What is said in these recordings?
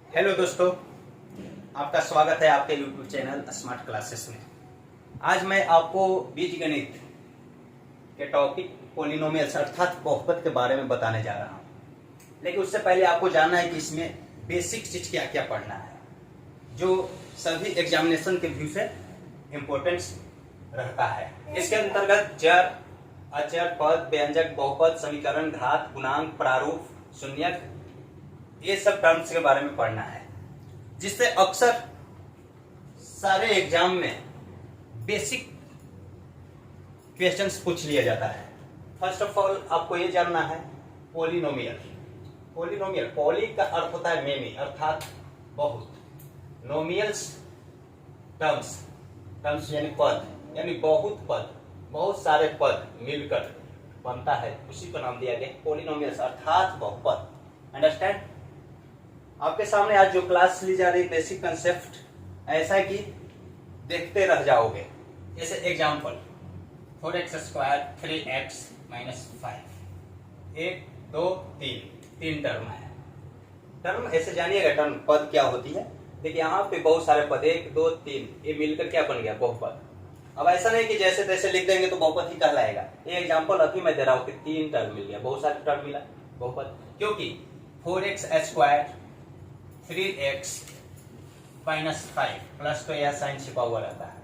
Hello दोस्तों, आपका स्वागत है आपके YouTube चैनल स्मार्ट क्लासेस में। आज मैं आपको बीजगणित के टॉपिक पॉलिनोमियल्स अर्थात बहुपद के बारे में बताने जा रहा हूं। लेकिन उससे पहले आपको जानना है कि इसमें बेसिक चीज क्या क्या पढ़ना है, जो सभी एग्जामिनेशन के व्यू से इम्पोर्टेंस रहता है। इसके अंतर्गत चर, अचर, पद, व्यंजक, बहुपद, समीकरण, घात, गुणांक, प्रारूप, शून्यक, ये सब टर्म्स के बारे में पढ़ना है, जिससे अक्सर सारे एग्जाम में बेसिक क्वेश्चंस पूछ लिया जाता है। फर्स्ट ऑफ ऑल आपको ये जानना है पॉलिनोमियल। पॉली का अर्थ होता है मेनी अर्थात बहुत, नोमियल्स टर्म्स यानी पद, यानी बहुत पद, बहुत सारे पद मिलकर बनता है, उसी को नाम दिया गया पॉलिनोमियल्स अर्थात बहुपद। अंडरस्टैंड? आपके सामने आज जो क्लास ली जा रही बेसिक कंसेप्ट ऐसा कि देखते रह जाओगे। जैसे एग्जांपल 4x² 3x - 5, 1 2 3 तीन टर्म है। टर्म ऐसे जानिएगा, टर्म पद क्या होती है। देखिए यहाँ पे बहुत सारे पद 1 2 3 ये मिलकर क्या बन गया बहुपद। अब ऐसा नहीं कि जैसे तैसे लिख देंगे तो बहुपद ही कहलाएगा। ये एग्जांपल अभी मैं दे रहा हूँ कि तीन टर्म मिल गया, बहुत सारे टर्म मिला बहुपद, क्योंकि 4x² 3x - 5 प्लस तो यह साइन छिपा हुआ रहता है।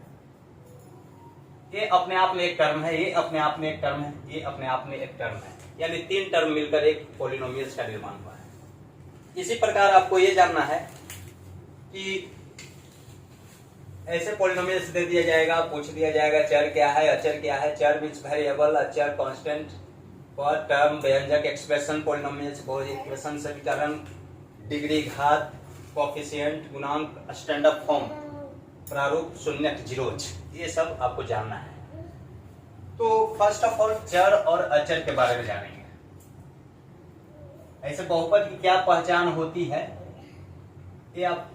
ये अपने आप में एक टर्म है, ये अपने आप में एक टर्म है, ये अपने आप में एक टर्म है, यानी तीन टर्म मिलकर एक पॉलिनोमियल्स का निर्माण हुआ है। इसी प्रकार आपको ये जानना है कि ऐसे पॉलिनोमियल्स दे दिया जाएगा, पूछ दिया जाएगा चर क्या है, अचर क्या है। चर मीन्स वेरिएबल, अचर कांस्टेंट, पद, टर्म, व्यंजक, एक्सप्रेशन, पॉलिनोमियल्स, इक्वेशन, समीकरण, डिग्री, घात, कोएफिशिएंट, गुणांक, स्टैंडर्ड फॉर्म, प्रारूप, शून्यक, जीरोज, ये सब आपको जानना है। तो फर्स्ट ऑफ ऑल चर और अचर के बारे में जानेंगे। ऐसे बहुपद की क्या पहचान होती है ये आप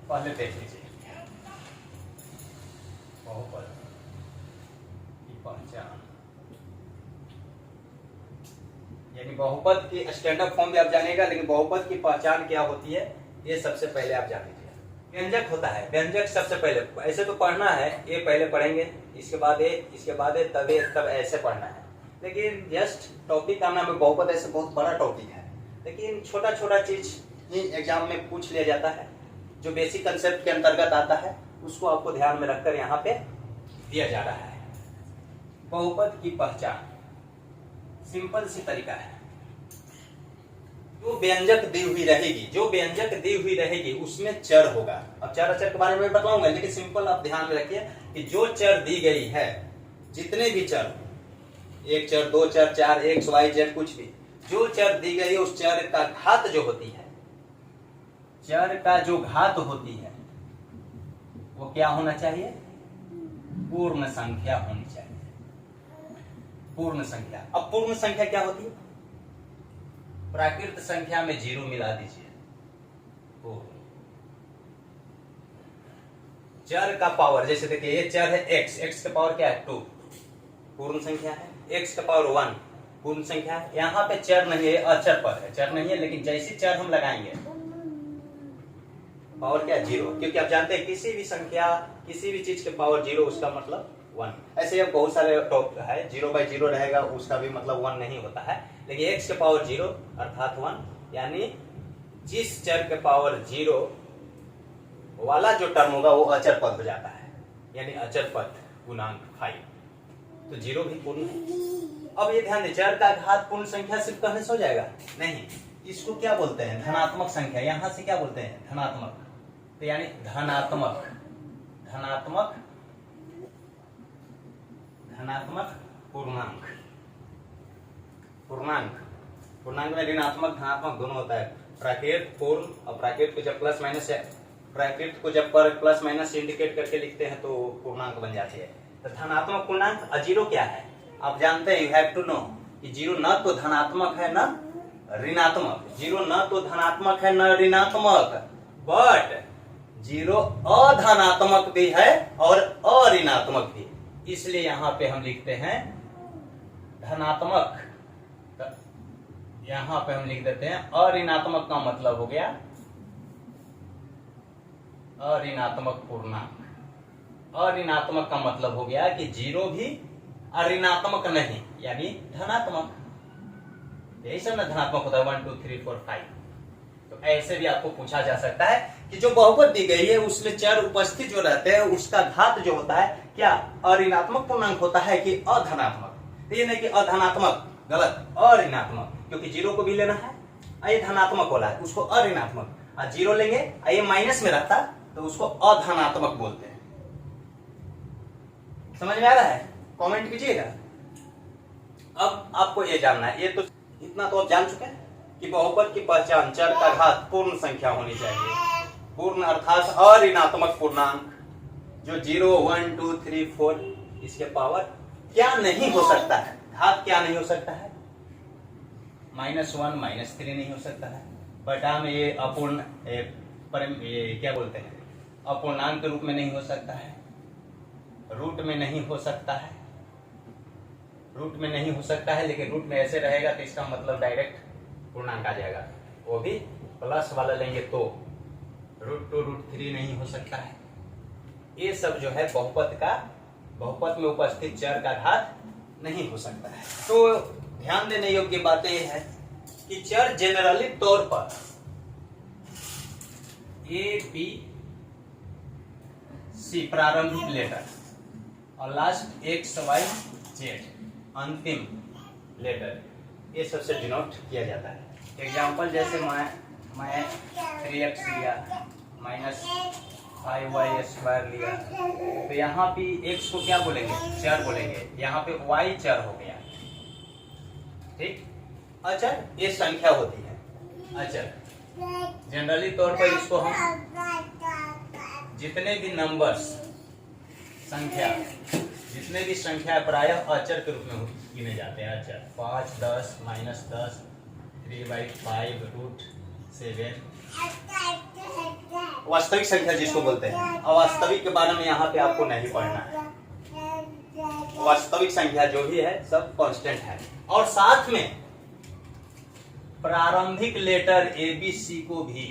पहले देख लीजिए। बहुपद की पहचान यानी बहुपद की स्टैंडर्ड फॉर्म भी आप जानेगा, लेकिन बहुपद की पहचान क्या होती है ये सबसे पहले आप जान लीजिए। व्यंजक होता है, व्यंजक सबसे पहले ऐसे तो पढ़ना है, ये पहले पढ़ेंगे, इसके बाद ये, इसके बाद ये, तब ऐसे पढ़ना है। लेकिन जस्ट टॉपिक का नाम है बहुपद, ऐसे बहुत बड़ा टॉपिक है, लेकिन छोटा छोटा चीज ही एग्जाम में पूछ लिया जाता है। जो बेसिक कंसेप्ट के अंतर्गत आता है उसको आपको ध्यान में रखकर यहाँ पे दिया जा रहा है। बहुपद की पहचान सिंपल सी तरीका है। जो व्यंजक दी हुई रहेगी उसमें चर होगा। अब चर अचर के बारे में बताऊंगा, लेकिन सिंपल आप ध्यान में रखिए कि जो चर दी गई है, जितने भी चर, एक चर, दो चर, चार, एक्स वाई जेड, कुछ भी जो चर दी गई है उस चर का घात जो होती है, चर का जो घात होती है वो क्या होना चाहिए? पूर्ण संख्या होनी चाहिए। पूर्ण संख्या। अब पूर्ण संख्या क्या होती है? प्राकृत संख्या में जीरो मिला दीजिए। चर का पावर, जैसे देखिए ये चर है x का पावर क्या है 2, पूर्ण संख्या है। x का पावर 1 पूर्ण संख्या है। यहाँ पे चर नहीं है, अचर पर है, चर नहीं है, लेकिन जैसे चर हम लगाएंगे पावर क्या? 0, क्योंकि आप जानते हैं किसी भी संख्या, किसी भी चीज के पावर 0 उसका मतलब 1। ऐसे अब बहुत सारे टॉप है, 0/0 रहेगा उसका भी मतलब 1 नहीं होता है, लेकिन x के पावर 0 अर्थात 1, यानी जिस चर के पावर 0 वाला जो टर्म होगा वो अचर पद हो जाता है, यानी अचर पद गुणांक 5। तो 0 भी पूर्ण है। अब ये ध्यान दें, चर का घात पूर्ण संख्या सिर्फ कहने से हो जाएगा? नहीं, इसको क्या बोलते हैं? धनात्मक संख्या। यहां से क्या बोलते हैं? धनात्मक। तो यानी धनात्मक पूर्णांक। पूर्णांक में ऋणात्मक धनात्मक दोनों होता है। प्राकृत पूर्ण, और प्राकृत को जब प्लस माइनस, प्राकृत को जब पर प्लस माइनस इंडिकेट करके लिखते हैं तो पूर्णांक बन जाती है। तो धनात्मक पूर्णांक। जीरो क्या है आप जानते हैं, यू हैव टू नो कि जीरो न तो धनात्मक है न ऋणात्मक। जीरो न तो धनात्मक है न ऋणात्मक, बट जीरो अधनात्मक भी है और अऋणात्मक भी। इसलिए यहां पे हम लिखते हैं धनात्मक। यहां पे हम लिख देते हैं अऋणात्मक का मतलब हो गया अऋणात्मक पूर्णांक। अऋणात्मक का मतलब हो गया कि जीरो भी अऋणात्मक नहीं, यानी धनात्मक। यही सब ना धनात्मक होता है, 1 2 3 4 5। तो ऐसे भी आपको पूछा जा सकता है कि जो बहुपद दी गई है उसमें चर उपस्थित जो रहते हैं उसका घात जो होता है क्या अऋणात्मक पूर्णांक होता है कि अधनात्मक। तो ये नहीं कि अधनात्मक, गलत, अऋणात्मक, क्योंकि जीरो को भी लेना है। ये धनात्मक वाला है उसको अऋणात्मक, और जीरो लेंगे ये माइनस में रहता तो उसको अधनात्मक बोलते हैं। समझ में आ रहा है? कमेंट कीजिएगा। अब आपको ये जानना है, ये तो इतना तो आप जान चुके हैं कि बहुपद की पहचान चर का घात पूर्ण संख्या होनी चाहिए। पूर्ण अर्थात अऋणात्मक पूर्णांक जो 0 1 2 3 4 इसके पावर क्या नहीं हो सकता है, घात क्या नहीं हो सकता है, -1 -3 नहीं हो सकता है, बटा में ये अपूर्ण ये क्या बोलते हैं अपूर्णांक के रूप में नहीं हो सकता है, रूट में नहीं हो सकता है, रूट में नहीं हो सकता है, लेकिन रूट में ऐसे रहेगा तो इसका मतलब डायरेक्ट पूर्णांक आ जाएगा, वो भी प्लस वाला लेंगे तो √2 √3 नहीं हो सकता है। ये सब जो है बहुपद में उपस्थित चर का घात नहीं हो सकता है। तो ध्यान देने योग्य बातें यह है कि चर जनरली तौर पर A B C प्रारंभिक लेटर और लास्ट X Y Z अंतिम लेटर, ये सबसे डिनोट किया जाता है। एग्जाम्पल जैसे मैं 3x लिया -5y² लिया, तो यहाँ पे x को क्या बोलेंगे, चर बोलेंगे, यहाँ पे y चर हो गया, ठीक। अचर ये संख्या होती है, अचर जनरली तौर पर इसको हम जितने भी नंबर्स संख्या जितने भी संख्या प्रायः अचर के रूप में गिने जाते हैं। अचर 5 10 -10 3/5 √7 वास्तविक संख्या जिसको बोलते हैं। अवास्तविक के बारे में यहाँ पे आपको नहीं पढ़ना है, वास्तविक संख्या जो भी है सब कांस्टेंट है। और साथ में प्रारंभिक लेटर ABC को भी,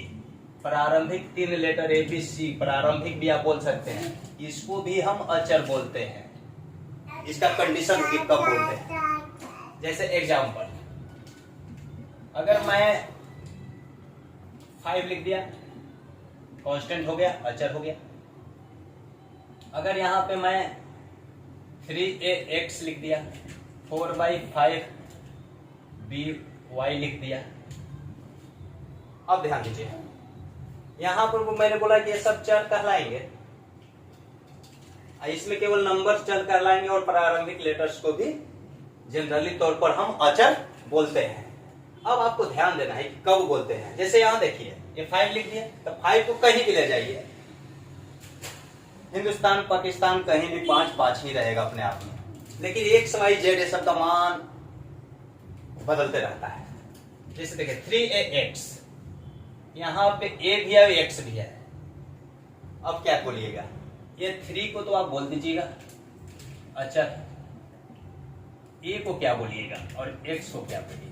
प्रारंभिक 3 लेटर ABC प्रारंभिक भी आप बोल सकते हैं, इसको भी हम अचर बोलते हैं। इसका कंडीशन की कब बोलते हैं, जैसे एग्जाम्पल अगर मैं 5 लिख दिया कांस्टेंट हो गया, अचर हो गया। अगर यहाँ पे मैं 3ax लिख दिया, 4/5 by लिख दिया। अब ध्यान दीजिए, यहाँ पर मैंने बोला कि ये सब चर कहलाएंगे, इसमें केवल नंबर चर कहलाएंगे और प्रारंभिक लेटर्स को भी जनरली तौर पर हम अचर बोलते हैं। अब आपको ध्यान देना है कि कब बोलते हैं। जैसे यहाँ देखिए ये 5 लिख दिया, तो 5 को कहीं भी ले जाइए, हिंदुस्तान पाकिस्तान कहीं भी 5 ही रहेगा अपने आप में, लेकिन X Y Z ये सब का मान बदलते रहता है। जैसे देखिए 3ax, यहाँ पे a भी है x भी है। अब क्या बोलिएगा, ये 3 को तो आप बोल दीजिएगा अचर, a को क्या बोलिएगा और x को क्या बोलिएगा।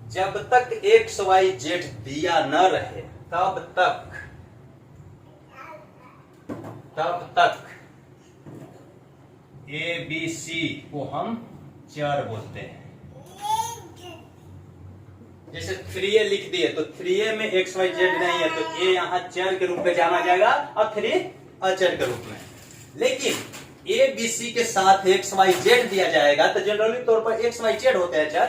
जब तक X Y Z दिया न रहे तब तक A B C को हम चर बोलते हैं। जैसे 3a लिख दिए तो 3a में X Y Z नहीं है, तो a यहाँ चर के रूप में जाना जाएगा और 3 अचर के रूप में। लेकिन A B C के साथ X Y Z दिया जाएगा तो जनरली तौर पर X Y Z होते हैं चर,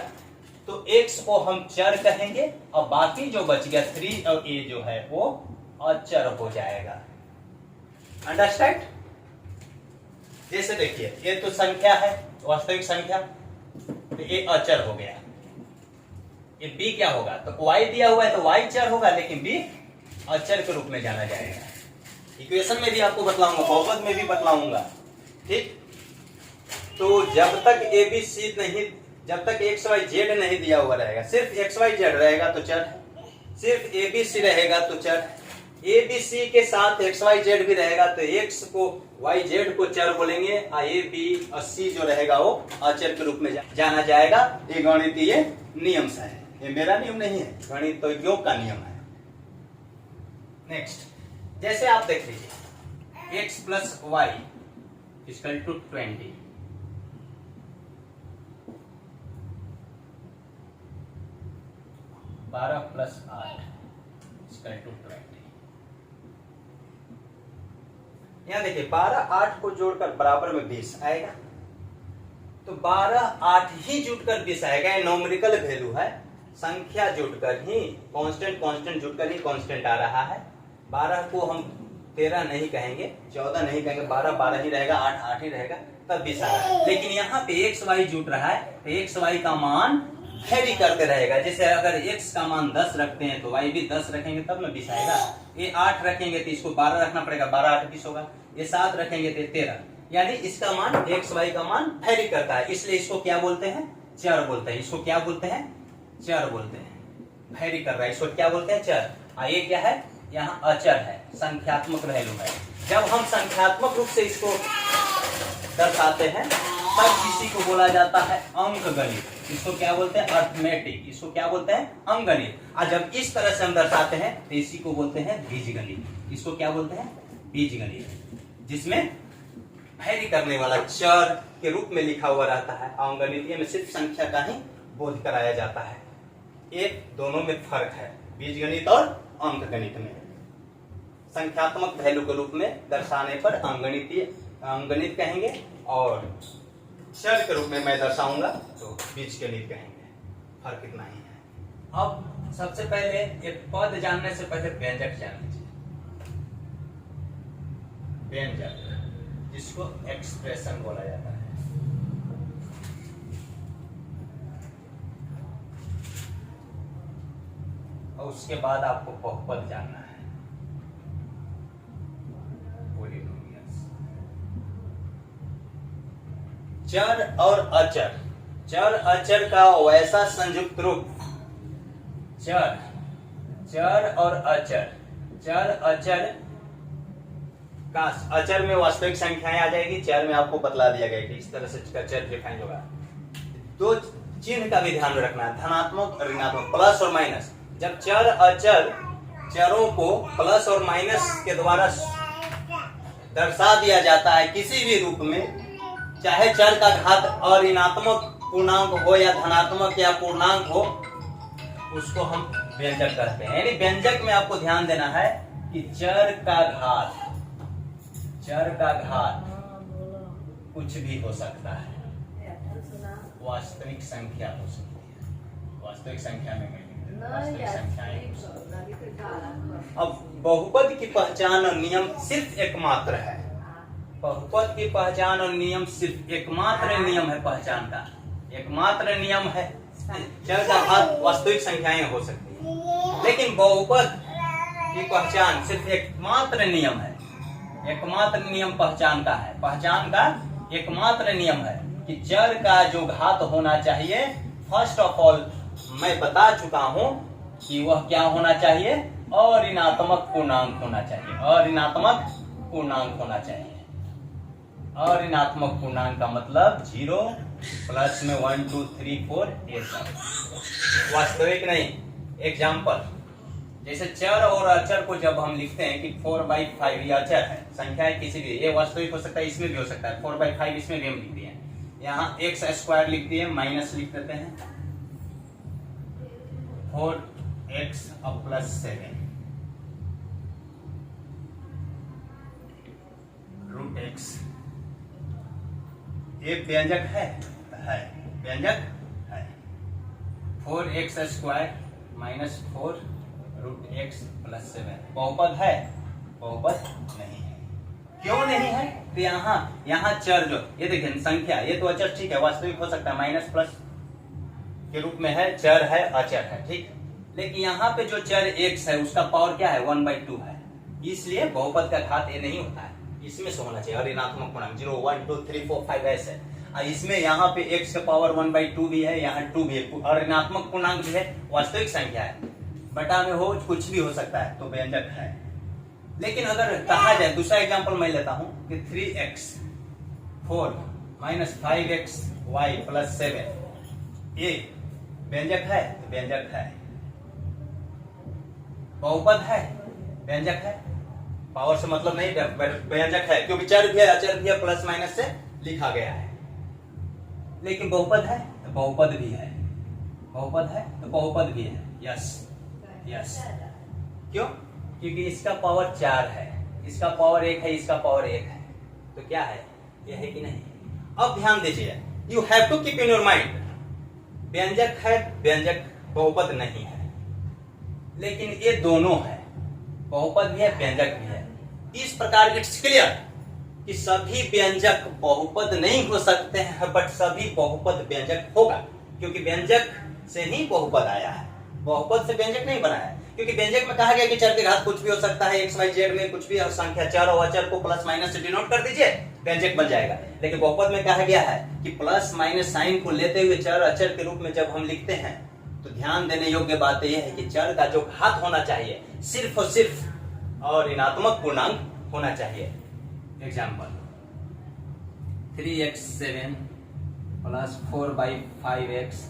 तो X को हम चर कहेंगे और बाकी जो बच गया 3 और A जो है वो अचर हो जाएगा। अंडरस्टैंड? जैसे देखिए ये तो संख्या है, वास्तविक संख्या, तो ये अचर हो गया। ये B क्या होगा, तो Y दिया हुआ है तो Y चर होगा, लेकिन B अचर के रूप में जाना जाएगा। इक्वेशन में भी आपको बतलाऊंगा, बहुपद में भी बतलाऊंगा, ठीक। तो जब तक ABC नहीं, जब तक X Y Z नहीं दिया हुआ रहेगा, सिर्फ X Y Z रहेगा तो चर है, सिर्फ ABC रहेगा तो चर है, ABC के साथ X Y Z भी रहेगा तो X को Y Z को चर बोलेंगे, और A B और C जो रहेगा वो अचर के रूप में जाना जाएगा। ये गणितीय नियम से है, ये मेरा नियम नहीं है, गणितज्ञों का नियम है। नेक्स्ट जैसे आप देख लीजिए x plus Y equal to 20, 12 plus 8 equal to 20। यहाँ देखिए 12 8 को जोड़कर बराबर में 20 आएगा, तो 12 8 ही जुटकर 20 आएगा। ये नॉमरिकल वैल्यू है, संख्या जुटकर ही कांस्टेंट जुटकर ही कांस्टेंट आ रहा है। 12 को हम 13 नहीं कहेंगे, 14 नहीं कहेंगे, 12 12 ही रहेगा, 8 8 ही रहेगा, तब 20 आ रहा है। लेकिन यहाँ पे एक्स वाई जुट रहा है, तो एक्स वाई का मान वेरी करते रहेगा। जैसे अगर x का मान 10 रखते हैं तो y भी 10 रखेंगे तब ना 20 आएगा। ये 8 रखेंगे तो इसको 12 रखना पड़ेगा, 12 8 20 होगा। ये 7 रखेंगे तो 13, यानी इसका मान x y का मान वेरी करता है, इसलिए इसको क्या बोलते हैं, चर बोलते हैं। इसको क्या बोलते हैं, चर बोलते हैं। वेरी कर रहा है, इसको क्या बोलते हैं, चर। ये क्या है, यहाँ अचर है, संख्यात्मक वैल्यू है। जब हम संख्यात्मक रूप से इसको दर्शाते हैं तब किसी को बोला जाता है अंकगणित। इसको क्या बोलते हैं, अर्थमेटिक। इसको क्या बोलते हैं, अंकगणित। और जब इस तरह से हम दर्शाते हैं तो इसी को बोलते हैं बीजगणित। इसको क्या बोलते हैं, बीजगणित, जिसमें वेरी करने वाला चर के रूप में लिखा हुआ रहता है। अंकगणितीय में सिर्फ संख्या का ही बोध कराया जाता है। एक दोनों में फर्क है, बीजगणित और अंकगणित में। संख्यात्मक वैल्यू के रूप में दर्शाने पर अंकगणित कहेंगे, और चर के रूप में मैं दर्शाऊंगा तो बीजगणित कहेंगे। फर्क इतना ही है। अब सबसे पहले एक पद जानने से पहले व्यंजक जान लीजिए। व्यंजक जिसको एक्सप्रेशन बोला जाता है। और उसके बाद आपको बहुपद जानना है, चर और अचर। चर अचर का वैसा संयुक्त रूप, चर और अचर। चर अचर का, अचर में वास्तविक संख्याएं आ जाएगी, चर में आपको बतला दिया गया कि इस तरह से चर डिफाइन होगा। दो चिन्ह का भी ध्यान रखना है, धनात्मक और ऋणात्मक, प्लस और माइनस। जब चर अचर चरों को प्लस और माइनस के द्वारा दर्शा दिया जाता है किसी भी रूप में, चाहे चर का घात और ऋणात्मक पूर्णांक हो या धनात्मक या पूर्णांक हो, उसको हम व्यंजक कहते हैं। यानी व्यंजक में आपको ध्यान देना है कि चर का घात कुछ भी हो सकता है, वास्तविक संख्या हो सकती है, वास्तविक संख्या में वास्तविक संख्याएं। अब बहुपद की पहचान और नियम सिर्फ एकमात्र है। बहुपद की पहचान और नियम सिर्फ एकमात्र नियम है, पहचान का एकमात्र नियम है। चर का घात वास्तविक संख्याएं हो सकती है, लेकिन बहुपद की पहचान सिर्फ एकमात्र नियम है। एकमात्र नियम पहचान का है, पहचान का एकमात्र नियम है कि चर का जो घात होना चाहिए, फर्स्ट ऑफ ऑल मैं बता चुका हूं कि वह क्या होना चाहिए, अऋणात्मक पूर्णांक होना चाहिए। अऋणात्मक पूर्णांक होना चाहिए। अऋणात्मक पूर्णांक का मतलब 0 प्लस में 1 2 3 4 ये सब, वास्तविक नहीं। एग्जाम्पल, जैसे चर और अचर को जब हम लिखते हैं कि 4/5 ये अचर है, संख्या है किसी भी, ये वास्तविक हो सकता है, इसमें भी हो सकता है। 4/5 इसमें भी हम लिख दिए, यहाँ एक्स स्क्वायर लिख दिए, माइनस लिख देते हैं 4x अब प्लस 7 रूट x। ये व्यंजक है व्यंजक है। 4x square minus 4 root x plus 7 बहुपद है, बहुपद नहीं है। क्यों नहीं है, तो यहाँ चर जो ये देखिए संख्या, ये तो अचर ठीक है, वास्तविक हो सकता है, माइनस प्लस के रूप में है, चर है अचर है, ठीक। लेकिन यहाँ पे जो चर x है उसका पावर क्या है, 1/2 है, इसलिए बहुपद का घात ये नहीं होता है, इसमें से होना चाहिए। ऋणात्मक पूर्णांक 0 1 2 3 4 5 ऐसे, इसमें यहाँ पे x का पावर 1/2 भी है, यहाँ 2 भी है, और ऋणात्मक पूर्णांक भी है, वास्तविक संख्या है, बटा में हो कुछ भी हो सकता है, तो व्यंजक है। लेकिन अगर कहा जाए, दूसरा एग्जांपल मैं लेता हूं कि 3x 4 minus 5x y plus 7 ये व्यंजक है, तो व्यंजक है। बहुपद है, व्यंजक है, पावर से मतलब नहीं, व्यंजक है क्योंकि चर भी है अचर भी है, प्लस माइनस से लिखा गया है। लेकिन बहुपद है तो बहुपद भी है, बहुपद है तो बहुपद भी है। यस यस, क्यों? क्योंकि इसका पावर 4 है, इसका पावर 1 है, इसका पावर 1 है, तो क्या है, ये है कि नहीं? अब ध्यान दीजिए, you have to keep in your mind, व्यंजक है, व्यंजक बहुपद नहीं है, लेकिन ये दोनों है, बहुपद भी है व्यंजक भी है। इस प्रकार इट्स क्लियर कि सभी व्यंजक बहुपद नहीं हो सकते हैं, बट सभी बहुपद व्यंजक होगा, क्योंकि व्यंजक से ही बहुपद आया है, बहुपद से व्यंजक नहीं बना है। क्योंकि व्यंजक में कहा गया कि चर के घात कुछ भी हो सकता है, एक्स वाई जेड में कुछ भी संख्या, चर और अचर को प्लस माइनस से डिनोट कर दीजिए, व्यंजक बन जाएगा। लेकिन बहुपद में कहा गया है कि प्लस माइनस साइन को लेते हुए चर अचर के रूप में जब हम लिखते हैं, तो ध्यान देने योग्य बात यह है कि चर का जो घात होना चाहिए सिर्फ और सिर्फ और ऋणात्मक पूर्णांक होना चाहिए। Example 3x7 plus 4/5x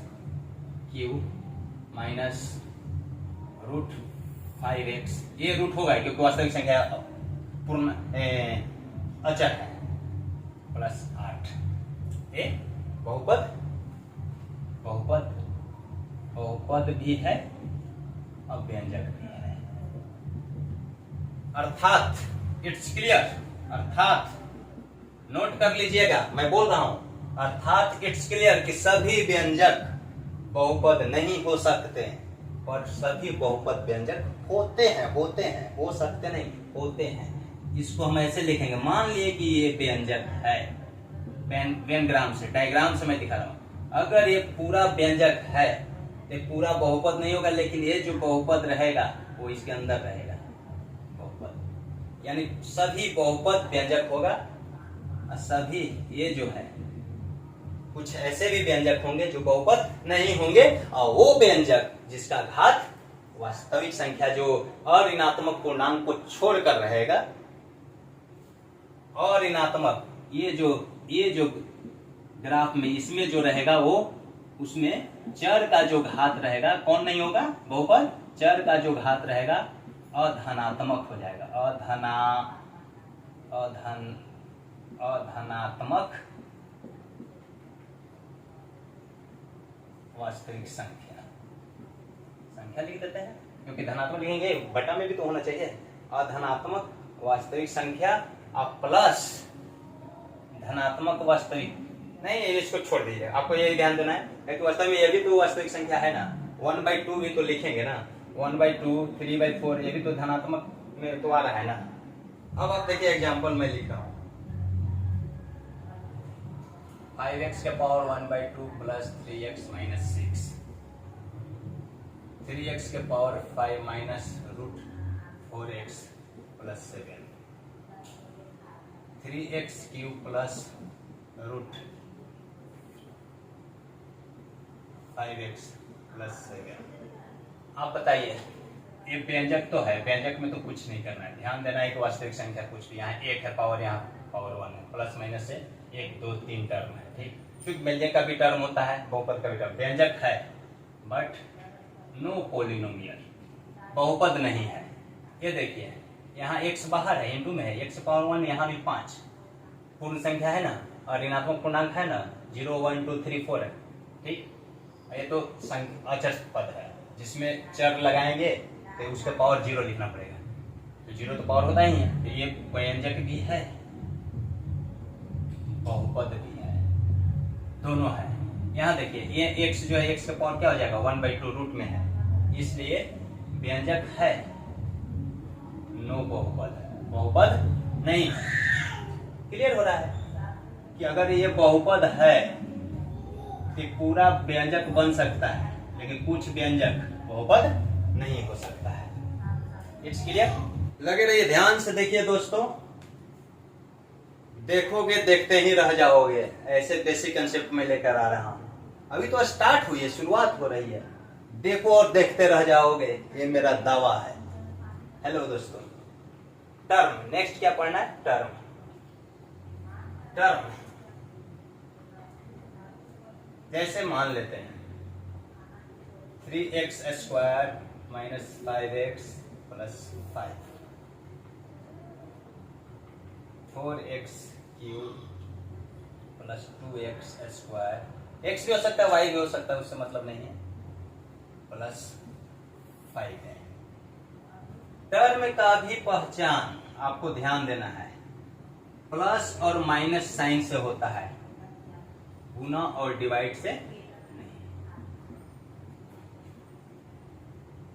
cube minus root 5x, ये रूट होगा क्योंकि वास्तविक संख्या पूर्ण अचर है, प्लस 8, ये बहुपद, बहुपद, बहुपद भी है और व्यंजक भी है। अर्थात इट्स क्लियर, अर्थात नोट कर लीजिएगा, मैं बोल रहा हूं, अर्थात इट्स क्लियर कि सभी व्यंजक बहुपद नहीं हो सकते, पर सभी बहुपद व्यंजक होते हैं, होते हैं, हो सकते नहीं, होते हैं। इसको हम ऐसे लिखेंगे, मान लिए कि ये व्यंजक है, व्यंग्राम से, डायग्राम से मैं दिखा रहा हूं, अगर ये पूरा व्यंजक है, ये पूरा बहुपद नहीं होगा, लेकिन ये जो बहुपद रहेगा वो इसके अंदर रहेगा, बहुपद, यानी सभी बहुपद व्यंजक होगा, और सभी ये जो है कुछ ऐसे भी व्यंजक होंगे जो बहुपद नहीं होंगे, और वो व्यंजक जिसका घात वास्तविक संख्या जो अऋणात्मक पूर्णांक को छोड़कर रहेगा, अऋणात्मक, ये जो ग्राफ में इसमें जो रहेगा वो, उसमें चर का जो घात रहेगा कौन नहीं होगा, बहुपद, चर का जो घात रहेगा अधनात्मक हो जाएगा, अधनात्मक वास्तविक संख्या, संख्या लिख देते हैं क्योंकि धनात्मक लिखेंगे, बटा में भी तो होना चाहिए, अधनात्मक वास्तविक संख्या और प्लस धनात्मक वास्तविक, नहीं इसको छोड़ दीजिए, आपको यही ध्यान देना है कि वास्तव में ये भी तो वास्तविक संख्या है ना, 1/2 भी तो लिखेंगे ना, 1/2, 3/4, ये भी तो धनात्मक में तो आ रहा है ना। अब आप देखिए एग्जाम्पल में लिख रहा हूं, 5x के power 1/2 plus 3x minus 6, 3x के power 5 minus root 4x plus 7, 3x cube plus root 5x plus 7। आप बताइए, ये व्यंजक तो है, व्यंजक में तो कुछ नहीं करना है, ध्यान देना है कि वास्तविक संख्या कुछ भी, यहाँ 1 है पावर, यहाँ पावर 1 है, प्लस माइनस से 1 2 3 टर्म है, ठीक, क्योंकि व्यंजक का भी टर्म होता है, बहुपद का भी टर्म, व्यंजक है बट नो पॉलिनोमियल, बहुपद नहीं है। ये देखिए यहाँ x बाहर है, इनटू में है, x पावर 1, यहाँ भी 5 पूर्ण संख्या है ना, और ऋणात्मक पूर्णांक है ना, 0 1 2 3 4 है, ठीक, ये तो अचर पद है, जिसमें चर लगाएंगे तो उसका पावर 0 लिखना पड़ेगा, तो 0 तो पावर होता ही है, तो ये व्यंजक भी है, बहुपद भी है, दोनों है। यहाँ देखिए ये x जो है, x का पावर क्या हो जाएगा, 1/2 रूट में है, इसलिए व्यंजक है, नो बहुपद है, बहुपद नहीं। क्लियर हो रहा है कि अगर ये बहुपद है तो पूरा व्यंजक बन सकता है, लेकिन कुछ व्यंजक बहुपद नहीं हो सकता है। इट्स क्लियर, लगे रहिए, ध्यान से देखिए दोस्तों, देखोगे देखते ही रह जाओगे, ऐसे बेसिक कंसेप्ट में लेकर आ रहा हूं, अभी तो स्टार्ट हुई है, शुरुआत हो रही है, देखो और देखते रह जाओगे, ये मेरा दावा है। हेलो दोस्तों, टर्म, नेक्स्ट क्या पढ़ना है, टर्म, टर्म जैसे मान लेते हैं 3x² minus 5x plus 5, 4x³ plus 2x², x भी हो सकता है y भी हो सकता है, उससे मतलब नहीं है, प्लस 5 है। टर्म का भी पहचान आपको ध्यान देना है, प्लस और माइनस साइन से होता है, गुना और डिवाइड से नहीं।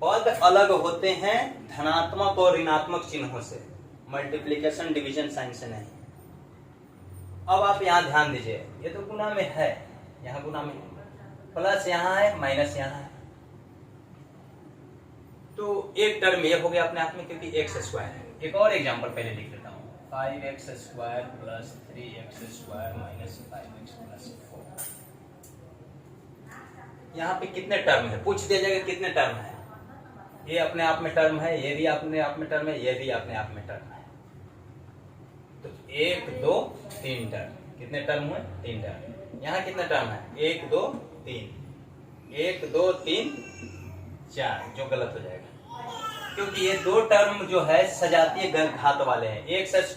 पद अलग होते हैं धनात्मक और ऋणात्मक चिन्हों से, मल्टीप्लिकेशन डिवीजन साइन से नहीं। अब आप यहां ध्यान दीजिए, ये तो गुना में है, यहां गुना में प्लस यहां है, माइनस यहां है, तो एक टर्म ये हो गया अपने आप में, क्योंकि x² है। एक और एग्जांपल पहले लिख लेता हूं, 5x² plus 3x² minus 5x plus 4। यहाँ पे कितने टर्म है, पूछ दिया जाएगा कितने टर्म है। ये अपने आप में टर्म है, ये भी अपने आप में टर्म है, ये भी अपने आप में टर्म है। तो 1 2 3 टर्म, कितने टर्म हुए, 3 टर्म। यहाँ कितने टर्म है, 1 2 3, 1 2 3 4, जो गलत हो जाएगा, क्योंकि ये दो टर्म जो है सजातीय घात वाले हैं। x²,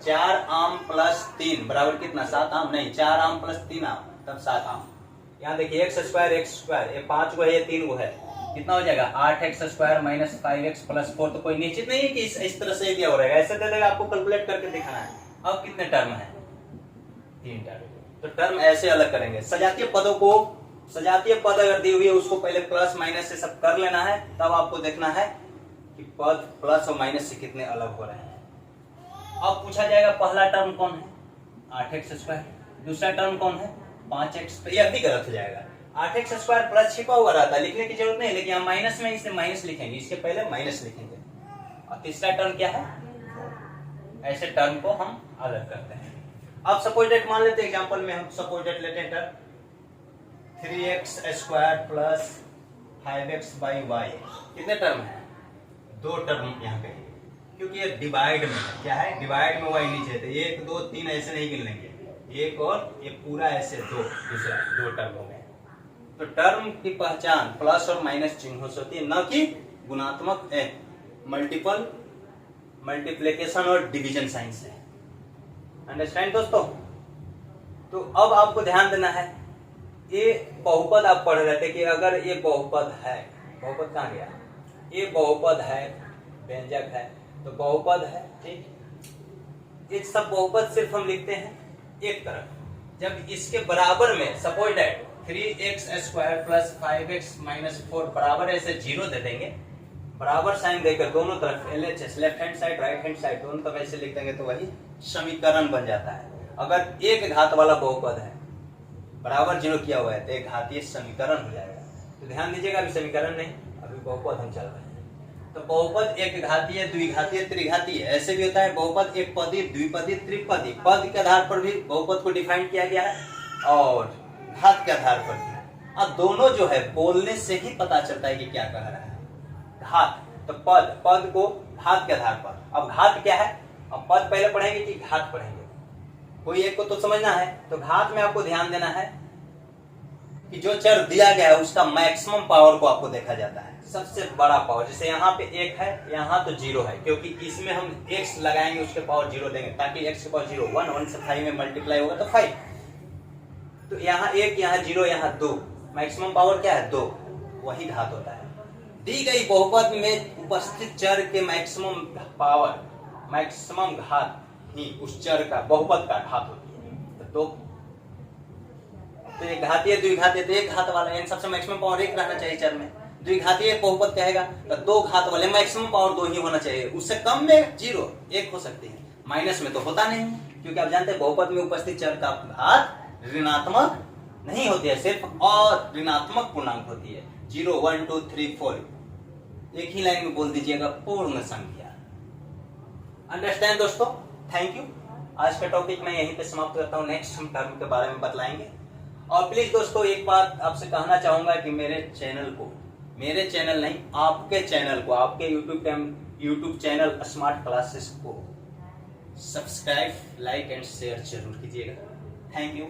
4 आम प्लस 3 बराबर कितना, 7 आम, नहीं 4 आम प्लस 3 आम, तब 7 आम। यहाँ देखिए x², ये 5 गो है, ये 3 गो है, कितना हो जाएगा, 8x² माइनस 5x प्लस 4। तो कोई निश्चित नहीं है कि इस तरह से दिया हो रहेगा, ऐसे दे देगा, आपको कैलकुलेट करके दिखाना है। अब कितने टर्म है, 3 टर्म। तो टर्म ऐसे अलग करेंगे। सजातीय पदों को, सजातीय पद अगर दी हुई है उसको पहले प्लस माइनस से सब कर लेना है, तब आपको देखना है कि पद प्लस और माइनस से कितने अलग हो रहे हैं। अब पूछा जाएगा पहला टर्म कौन है, 8x², दूसरा टर्म कौन है, 5x। यह भी गलत हो जाएगा, 8x² प्लस छिपा हुआ रहता है, लिखने की जरूरत नहीं, लेकिन हम माइनस में इसे माइनस लिखेंगे, इसके पहले माइनस लिखेंगे। और तीसरा टर्म क्या है, ऐसे टर्म को हम अलग करते हैं। अब सपोजिट मान लेते हैं, एग्जांपल में हम सपोजिट लेते हैं टर्म 3x² प्लस 5x/y। कितने टर्म है, 2 टर्म यहाँ पे, क्योंकि ये डिवाइड में है। क्या है, डिवाइड में y नीचे, तो 1 2 3 ऐसे नहीं गिन लेंगे, एक और ये पूरा ऐसे 2, दूसरा 2 टर्म हो गए। तो टर्म की पहचान प्लस और माइनस चिन्हों से होती है, न कि गुणात्मक मल्टीपल, मल्टीप्लिकेशन और डिवीजन साइन से। अंडरस्टैंड दोस्तों। तो अब आपको ध्यान देना है, ये बहुपद आप पढ़ रहे थे कि अगर ये बहुपद है, बहुपद कहाँ गया, ये बहुपद है, व्यंजक है, तो बहुपद है, ठीक। ये सब बहुपद सिर्फ हम लिखते हैं एक तरफ, जब इसके बराबर में suppose that 3x² plus 5x minus 4 बराबर ऐसे 0 दे देंगे, बराबर साइन देकर दोनों तरफ LHS, left hand side right hand side, दोनों तरफ ऐसे लिख देंगे, तो वही समीकरण बन जाता है। अगर एक घात वाला बहुपद है, बराबर 0 किया हुआ है, तो एक घातीय समीकरण हो जाएगा। तो ध्यान दीजिएगा, अभी समीकरण नहीं, अभी बहुपद हम चल रहे हैं। तो बहुपद एक घातीय, द्विघातीय, त्रिघातीय, ऐसे भी होता है। बहुपद एक पदी, द्विपदी, त्रिपदी, पद के आधार पर भी बहुपद को डिफाइन किया गया है और घात के आधार पर भी। अब दोनों जो है बोलने से ही पता चलता है कि क्या कह रहा है। घात, तो पद, पद को घात के आधार पर। अब घात क्या है, अब पद पहले पढ़ेंगे कि घात पढ़ेंगे, कोई एक को तो समझना है। तो घात में आपको ध्यान देना है कि जो चर दिया गया है उसका मैक्सिमम पावर को आपको देखा जाता है, सबसे बड़ा पावर। जैसे यहाँ पे 1 है, यहाँ तो 0 है, क्योंकि इसमें हम x लगाएंगे, उसके पावर 0 देंगे, ताकि x के पावर 0, 1 से 5 में मल्टीप्लाई होगा तो 5। तो यहाँ 1, यहाँ 0, यहाँ 2, मैक्सिमम पावर क्या है, 2, वही घात होता है। दी गई बहुपद में उपस्थित चर के मैक्सिमम पावर, मैक्सिमम घात ही उस चर का, बहुपद का घात होती है। तो एक घातीय, द्विघातीय, तो एक घात वाला, इन सबसे मैक्सिमम पावर 1 रहना चाहिए चर में। द्विघातीय बहुपद कहेगा तो 2 घात वाले, मैक्सिमम पावर 2 ही होना चाहिए, उससे कम में 0, 1 हो सकती है, माइनस में तो होता नहीं, क्योंकि आप जानते हैं बहुपद में उपस्थित चर का घात ऋणात्मक नहीं होती है, सिर्फ और ऋणात्मक पूर्णांक होती है। 0 1 2 3 4 एक ही लाइन में बोल दीजिएगा, पूर्ण संख्या। अंडरस्टैंड दोस्तों, थैंक यू। आज का टॉपिक मैं यहीं पे समाप्त करता हूँ, नेक्स्ट हम टर्म के बारे में बतलाएंगे। और प्लीज दोस्तों एक बात आपसे कहना चाहूंगा कि मेरे चैनल को, मेरे चैनल नहीं, आपके चैनल को, आपके यूट्यूब चैनल स्मार्ट क्लासेस को सब्सक्राइब, लाइक एंड शेयर जरूर कीजिएगा। Thank you.